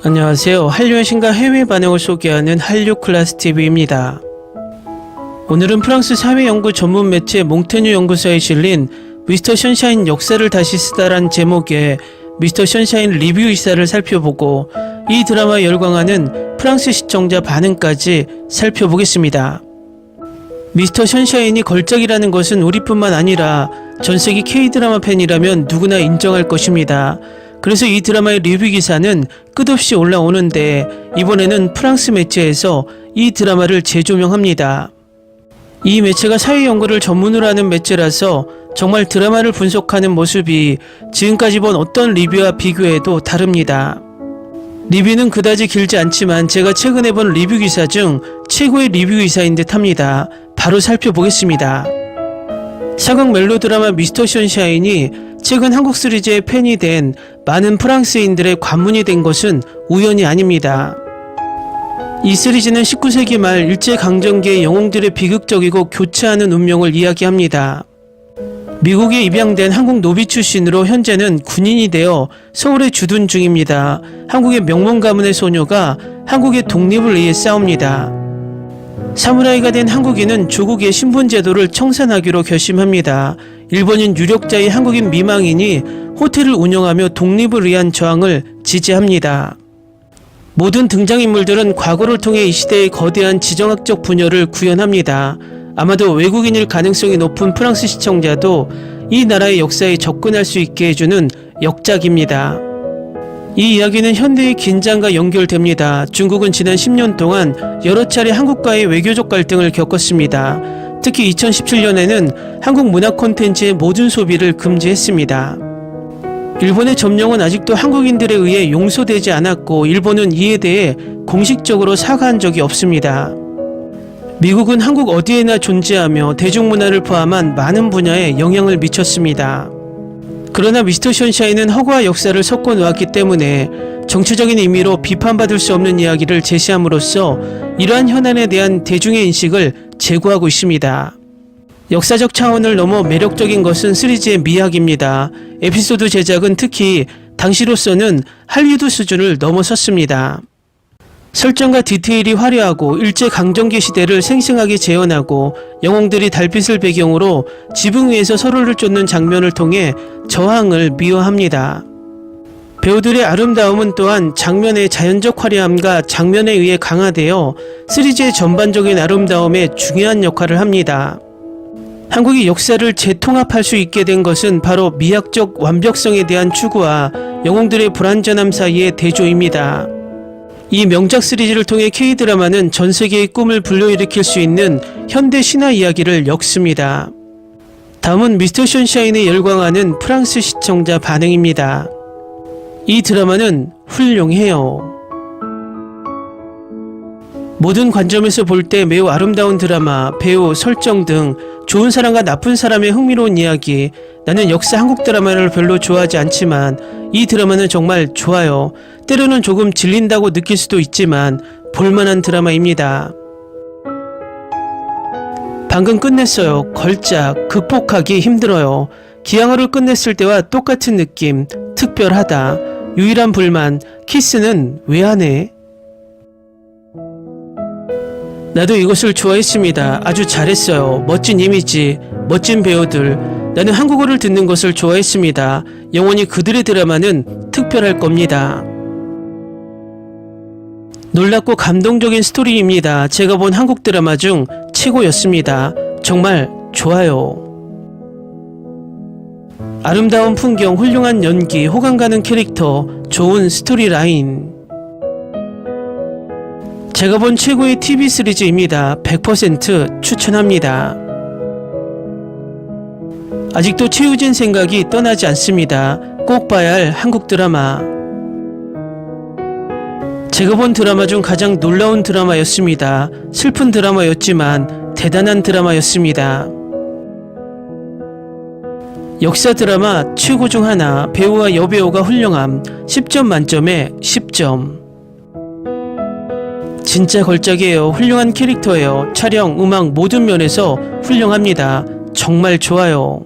안녕하세요. 한류의 신과 해외 반응을 소개하는 한류클래스TV입니다. 오늘은 프랑스 사회연구 전문 매체 몽테뉴 연구소에 실린 미스터 션샤인 역사를 다시 쓰다란 제목의 미스터 션샤인 리뷰 기사를 살펴보고 이 드라마에 열광하는 프랑스 시청자 반응까지 살펴보겠습니다. 미스터 션샤인이 걸작이라는 것은 우리뿐만 아니라 전세계 K-드라마 팬이라면 누구나 인정할 것입니다. 그래서 이 드라마의 리뷰 기사는 끝없이 올라오는데 이번에는 프랑스 매체에서 이 드라마를 재조명합니다. 이 매체가 사회연구를 전문으로 하는 매체라서 정말 드라마를 분석하는 모습이 지금까지 본 어떤 리뷰와 비교해도 다릅니다. 리뷰는 그다지 길지 않지만 제가 최근에 본 리뷰 기사 중 최고의 리뷰 기사인 듯 합니다. 바로 살펴보겠습니다. 사극 멜로 드라마 미스터 션샤인이 최근 한국 시리즈의 팬이 된 많은 프랑스인들의 관문이 된 것은 우연이 아닙니다. 이 시리즈는 19세기 말 일제강점기의 영웅들의 비극적이고 교차하는 운명을 이야기합니다. 미국에 입양된 한국 노비 출신으로 현재는 군인이 되어 서울에 주둔 중입니다. 한국의 명문 가문의 소녀가 한국의 독립을 위해 싸웁니다. 사무라이가 된 한국인은 조국의 신분제도를 청산하기로 결심합니다. 일본인 유력자의 한국인 미망인이 호텔을 운영하며 독립을 위한 저항을 지지합니다. 모든 등장인물들은 과거를 통해 이 시대의 거대한 지정학적 분열을 구현합니다. 아마도 외국인일 가능성이 높은 프랑스 시청자도 이 나라의 역사에 접근할 수 있게 해주는 역작입니다. 이 이야기는 현대의 긴장과 연결됩니다. 중국은 지난 10년 동안 여러 차례 한국과의 외교적 갈등을 겪었습니다. 특히 2017년에는 한국 문화 콘텐츠의 모든 소비를 금지했습니다. 일본의 점령은 아직도 한국인들에 의해 용서되지 않았고 일본은 이에 대해 공식적으로 사과한 적이 없습니다. 미국은 한국 어디에나 존재하며 대중문화를 포함한 많은 분야에 영향을 미쳤습니다. 그러나 미스터 션샤인은 허구와 역사를 섞어 놓았기 때문에 정치적인 의미로 비판받을 수 없는 이야기를 제시함으로써 이러한 현안에 대한 대중의 인식을 제고하고 있습니다. 역사적 차원을 넘어 매력적인 것은 시리즈의 미학입니다. 에피소드 제작은 특히 당시로서는 할리우드 수준을 넘어섰습니다. 설정과 디테일이 화려하고 일제강점기 시대를 생생하게 재현하고 영웅들이 달빛을 배경으로 지붕 위에서 서로를 쫓는 장면을 통해 저항을 미화합니다. 배우들의 아름다움은 또한 장면의 자연적 화려함과 장면에 의해 강화되어 시리즈의 전반적인 아름다움에 중요한 역할을 합니다. 한국이 역사를 재통합할 수 있게 된 것은 바로 미학적 완벽성에 대한 추구와 영웅들의 불완전함 사이의 대조입니다. 이 명작 시리즈를 통해 K-드라마는 전 세계의 꿈을 불러일으킬 수 있는 현대 신화 이야기를 엮습니다. 다음은 미스터 션샤인에 열광하는 프랑스 시청자 반응입니다. 이 드라마는 훌륭해요. 모든 관점에서 볼 때 매우 아름다운 드라마, 배우, 설정 등 좋은 사람과 나쁜 사람의 흥미로운 이야기. 나는 역사 한국 드라마를 별로 좋아하지 않지만 이 드라마는 정말 좋아요. 때로는 조금 질린다고 느낄 수도 있지만 볼만한 드라마입니다. 방금 끝냈어요. 걸작, 극복하기 힘들어요. 기항어를 끝냈을 때와 똑같은 느낌, 특별하다. 유일한 불만, 키스는 왜 하네? 나도 이것을 좋아했습니다. 아주 잘했어요. 멋진 이미지, 멋진 배우들. 나는 한국어를 듣는 것을 좋아했습니다. 영원히 그들의 드라마는 특별할 겁니다. 놀랍고 감동적인 스토리입니다. 제가 본 한국 드라마 중 최고였습니다. 정말 좋아요. 아름다운 풍경, 훌륭한 연기, 호감 가는 캐릭터, 좋은 스토리 라인. 제가 본 최고의 TV 시리즈입니다. 100% 추천합니다. 아직도 최우진 생각이 떠나지 않습니다. 꼭 봐야 할 한국 드라마. 제가 본 드라마 중 가장 놀라운 드라마였습니다. 슬픈 드라마였지만 대단한 드라마였습니다. 역사 드라마 최고 중 하나, 배우와 여배우가 훌륭함, 10점 만점에 10점. 진짜 걸작이에요. 훌륭한 캐릭터예요. 촬영, 음악 모든 면에서 훌륭합니다. 정말 좋아요.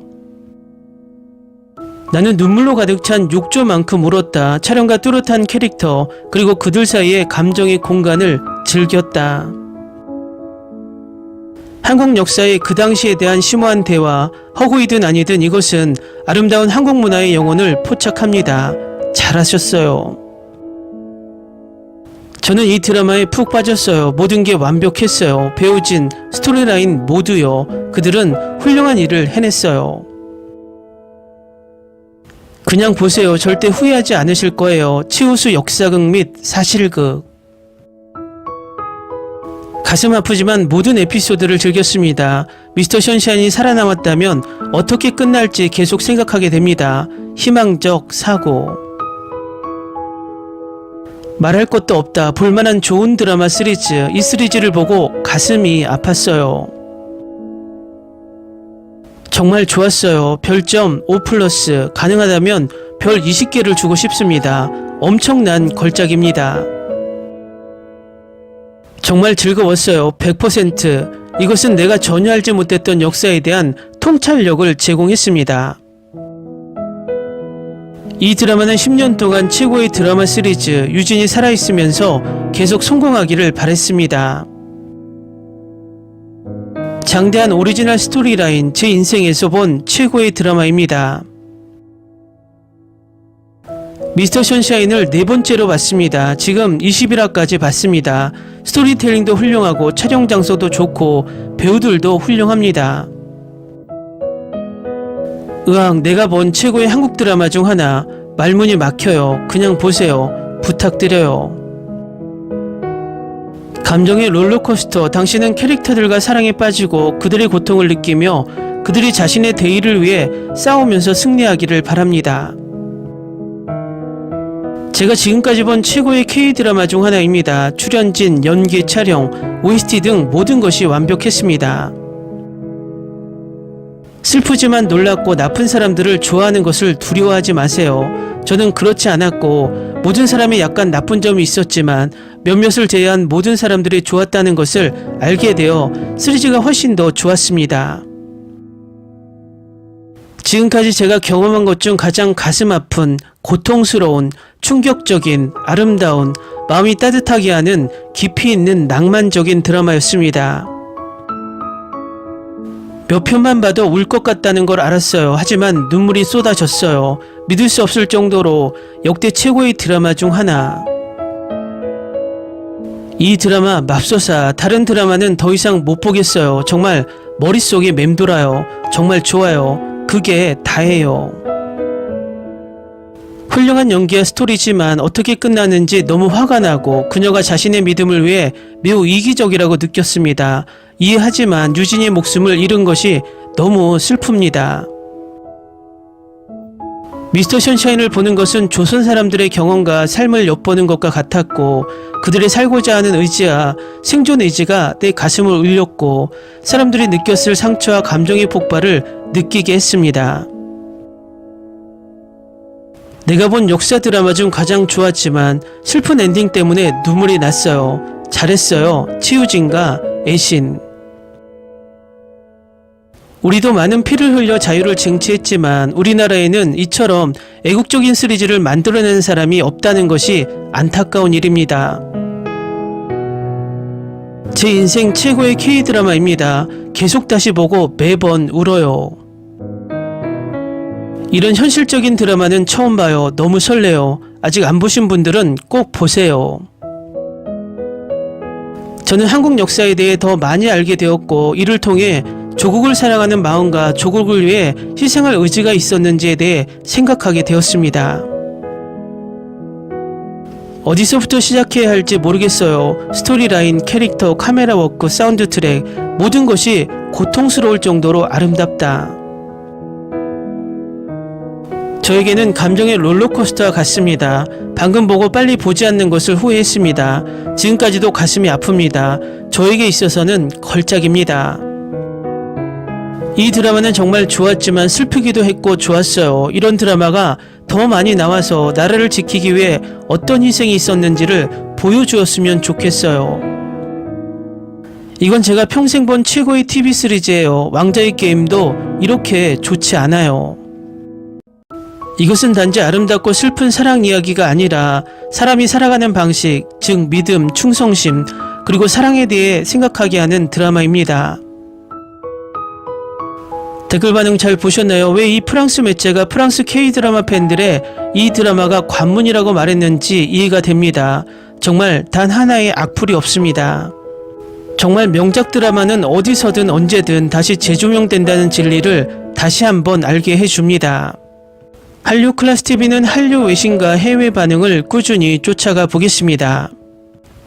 나는 눈물로 가득 찬 욕조만큼 울었다. 촬영과 뚜렷한 캐릭터, 그리고 그들 사이의 감정의 공간을 즐겼다. 한국 역사의 그 당시에 대한 심오한 대화, 허구이든 아니든 이것은 아름다운 한국 문화의 영혼을 포착합니다. 잘하셨어요. 저는 이 드라마에 푹 빠졌어요. 모든 게 완벽했어요. 배우진, 스토리라인 모두요. 그들은 훌륭한 일을 해냈어요. 그냥 보세요. 절대 후회하지 않으실 거예요. 치우수 역사극 및 사실극. 가슴 아프지만 모든 에피소드를 즐겼습니다. 미스터 션샤인이 살아남았다면 어떻게 끝날지 계속 생각하게 됩니다. 희망적 사고. 말할 것도 없다. 볼만한 좋은 드라마 시리즈. 이 시리즈를 보고 가슴이 아팠어요. 정말 좋았어요. 별점 5+, 가능하다면 별 20개를 주고 싶습니다. 엄청난 걸작입니다. 정말 즐거웠어요. 100%. 이것은 내가 전혀 알지 못했던 역사에 대한 통찰력을 제공했습니다. 이 드라마는 10년 동안 최고의 드라마 시리즈, 유진이 살아있으면서 계속 성공하기를 바랬습니다. 장대한 오리지널 스토리라인, 제 인생에서 본 최고의 드라마입니다. 미스터 션샤인을 4번째로 봤습니다. 지금 21화까지 봤습니다. 스토리텔링도 훌륭하고 촬영 장소도 좋고 배우들도 훌륭합니다. 으악, 내가 본 최고의 한국 드라마 중 하나. 말문이 막혀요. 그냥 보세요. 부탁드려요. 감정의 롤러코스터. 당신은 캐릭터들과 사랑에 빠지고 그들의 고통을 느끼며 그들이 자신의 대의를 위해 싸우면서 승리하기를 바랍니다. 제가 지금까지 본 최고의 K-드라마 중 하나입니다. 출연진, 연기, 촬영, OST 등 모든 것이 완벽했습니다. 슬프지만 놀랍고 나쁜 사람들을 좋아하는 것을 두려워하지 마세요. 저는 그렇지 않았고 모든 사람이 약간 나쁜 점이 있었지만 몇몇을 제외한 모든 사람들이 좋았다는 것을 알게 되어 시리즈가 훨씬 더 좋았습니다. 지금까지 제가 경험한 것 중 가장 가슴 아픈, 고통스러운, 충격적인, 아름다운, 마음이 따뜻하게 하는 깊이 있는 낭만적인 드라마였습니다. 몇 편만 봐도 울 것 같다는 걸 알았어요. 하지만 눈물이 쏟아졌어요. 믿을 수 없을 정도로 역대 최고의 드라마 중 하나. 이 드라마 맙소사. 다른 드라마는 더 이상 못 보겠어요. 정말 머릿속이 맴돌아요. 정말 좋아요. 그게 다예요. 훌륭한 연기와 스토리지만 어떻게 끝나는지 너무 화가 나고 그녀가 자신의 믿음을 위해 매우 이기적이라고 느꼈습니다. 이해하지만 유진이의 목숨을 잃은 것이 너무 슬픕니다. 미스터 션샤인을 보는 것은 조선 사람들의 경험과 삶을 엿보는 것과 같았고 그들의 살고자 하는 의지와 생존 의지가 내 가슴을 울렸고 사람들이 느꼈을 상처와 감정의 폭발을 느끼게 했습니다. 내가 본 역사 드라마 중 가장 좋았지만 슬픈 엔딩 때문에 눈물이 났어요. 잘했어요. 치유진과 애신. 우리도 많은 피를 흘려 자유를 쟁취했지만 우리나라에는 이처럼 애국적인 시리즈를 만들어내는 사람이 없다는 것이 안타까운 일입니다. 제 인생 최고의 K-드라마입니다. 계속 다시 보고 매번 울어요. 이런 현실적인 드라마는 처음 봐요. 너무 설레요. 아직 안 보신 분들은 꼭 보세요. 저는 한국 역사에 대해 더 많이 알게 되었고 이를 통해 조국을 사랑하는 마음과 조국을 위해 희생할 의지가 있었는지에 대해 생각하게 되었습니다. 어디서부터 시작해야 할지 모르겠어요. 스토리라인, 캐릭터, 카메라 워크, 사운드 트랙 모든 것이 고통스러울 정도로 아름답다. 저에게는 감정의 롤러코스터와 같습니다. 방금 보고 빨리 보지 않는 것을 후회했습니다. 지금까지도 가슴이 아픕니다. 저에게 있어서는 걸작입니다. 이 드라마는 정말 좋았지만 슬프기도 했고 좋았어요. 이런 드라마가 더 많이 나와서 나라를 지키기 위해 어떤 희생이 있었는지를 보여주었으면 좋겠어요. 이건 제가 평생 본 최고의 TV 시리즈예요. 왕자의 게임도 이렇게 좋지 않아요. 이것은 단지 아름답고 슬픈 사랑 이야기가 아니라 사람이 살아가는 방식, 즉 믿음, 충성심, 그리고 사랑에 대해 생각하게 하는 드라마입니다. 댓글 반응 잘 보셨나요? 왜 이 프랑스 매체가 프랑스 K-드라마 팬들의 이 드라마가 관문이라고 말했는지 이해가 됩니다. 정말 단 하나의 악플이 없습니다. 정말 명작 드라마는 어디서든 언제든 다시 재조명된다는 진리를 다시 한번 알게 해줍니다. 한류 클래스TV는 한류 외신과 해외 반응을 꾸준히 쫓아가 보겠습니다.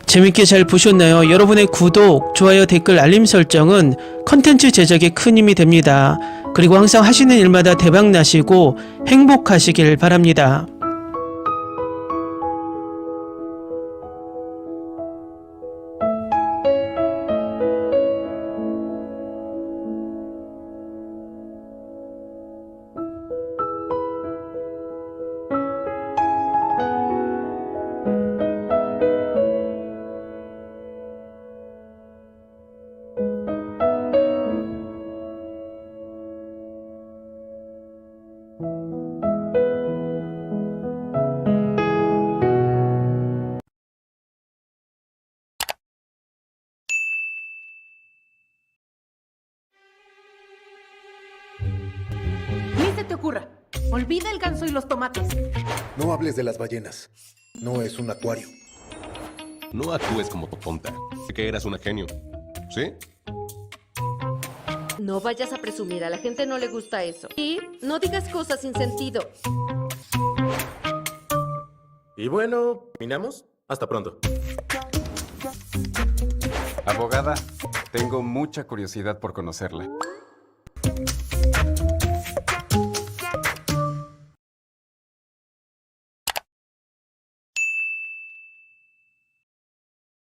재밌게 잘 보셨나요? 여러분의 구독, 좋아요, 댓글, 알림 설정은 컨텐츠 제작에 큰 힘이 됩니다. 그리고 항상 하시는 일마다 대박 나시고 행복하시길 바랍니다. Ni se te ocurra. Olvida el ganso y los tomates. No hables de las ballenas. No es un acuario. No actúes como tonta. Sé que eras una genio. ¿Sí? No vayas a presumir, a la gente no le gusta eso. Y no digas cosas sin sentido. Y bueno, ¿terminamos? Hasta pronto. Abogada, tengo mucha curiosidad por conocerla.